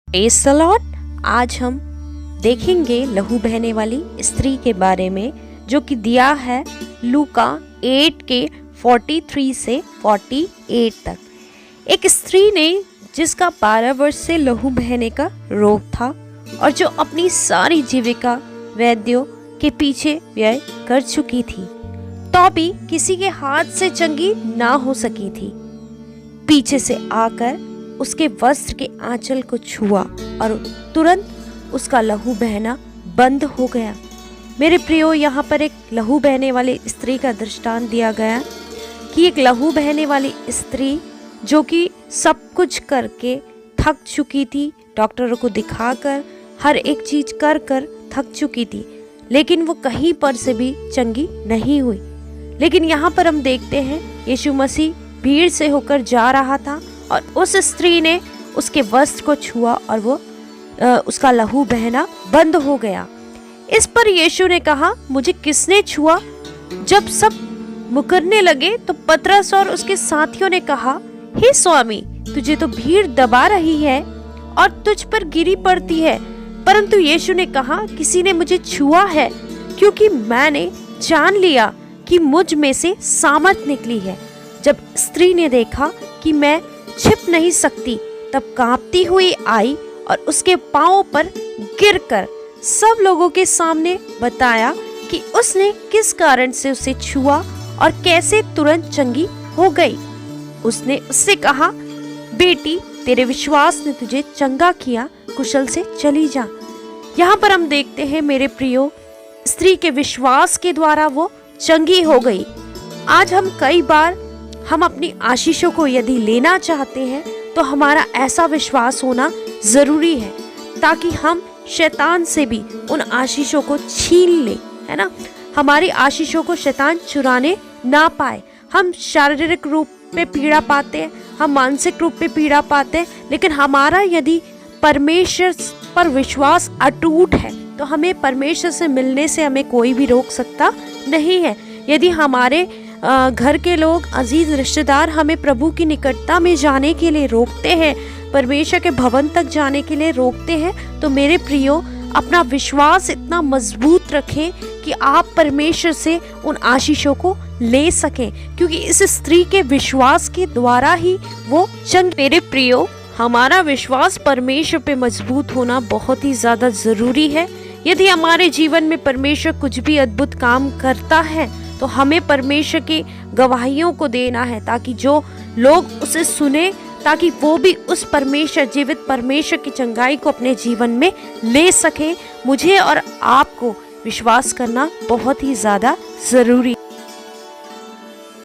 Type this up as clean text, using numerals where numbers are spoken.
Praise the Lord. आज हम देखेंगे लहू बहने वाली स्त्री के बारे में, जो कि दिया है लूका 8 के 43 से 48 तक। एक स्त्री ने जिसका 12 वर्ष से लहू बहने का रोग था और जो अपनी सारी जीविका वैद्यों के पीछे व्यय कर चुकी थी, तो भी किसी के हाथ से चंगी ना हो सकी थी। पीछे से आकर उसके वस्त्र के आंचल को छुआ और तुरंत उसका लहू बहना बंद हो गया। मेरे प्रियो, यहाँ पर एक लहू बहने वाली स्त्री का दृष्टांत दिया गया कि एक लहू बहने वाली स्त्री जो कि सब कुछ करके थक चुकी थी, डॉक्टरों को दिखाकर हर एक चीज कर कर थक चुकी थी, लेकिन वो कहीं पर से भी चंगी नहीं हुई। लेकिन यहाँ पर हम देखते हैं यीशु मसीह भीड़ से होकर जा रहा था और उस स्त्री ने उसके वस्त्र को छुआ और वो उसका लहू बहना बंद हो गया। इस पर यीशु ने कहा, मुझे किसने छुआ? जब सब मुकरने लगे तो पतरस और उसके साथियों ने कहा, हे स्वामी, तुझे तो भीड़ दबा रही है और तुझ पर गिरी पड़ती है। परंतु यीशु ने कहा, किसी ने मुझे छुआ है, क्योंकि मैंने जान लिया कि मुझ में से सामर्थ निकली है। जब स्त्री ने देखा कि मैं छिप नहीं सकती, तब कांपती हुई आई और उसके पांवों पर गिरकर सब लोगों के सामने बताया कि उसने किस कारण से उसे छुआ और कैसे तुरंत चंगी हो गई। उसने उससे कहा, बेटी, तेरे विश्वास ने तुझे चंगा किया, कुशल से चली जा। यहाँ पर हम देखते हैं मेरे प्रियो, स्त्री के विश्वास के द्वारा वो चंगी हो गई। आज कई बार हम अपनी आशीषों को यदि लेना चाहते हैं तो हमारा ऐसा विश्वास होना जरूरी है, ताकि हम शैतान से भी उन आशीषों को छीन ले, है ना। हमारी आशीषों को शैतान चुराने ना पाए। हम शारीरिक रूप पे पीड़ा पाते हैं, हम मानसिक रूप पे पीड़ा पाते हैं, लेकिन हमारा यदि परमेश्वर पर विश्वास अटूट है तो हमें परमेश्वर से मिलने से हमें कोई भी रोक सकता नहीं है। यदि हमारे घर के लोग, अजीज रिश्तेदार हमें प्रभु की निकटता में जाने के लिए रोकते हैं, परमेश्वर के भवन तक जाने के लिए रोकते हैं, तो मेरे प्रियो, अपना विश्वास इतना मजबूत रखें कि आप परमेश्वर से उन आशीषों को ले सकें, क्योंकि इस स्त्री के विश्वास के द्वारा ही वो चंग। मेरे प्रियो, हमारा विश्वास परमेश्वर पे मजबूत होना बहुत ही ज्यादा जरूरी है। यदि हमारे जीवन में परमेश्वर कुछ भी अद्भुत काम करता है तो हमें परमेश्वर की गवाहियों को देना है, ताकि जो लोग उसे सुने, ताकि वो भी उस परमेश्वर, जीवित परमेश्वर की चंगाई को अपने जीवन में ले सके। मुझे और आपको विश्वास करना बहुत ही ज्यादा जरूरी।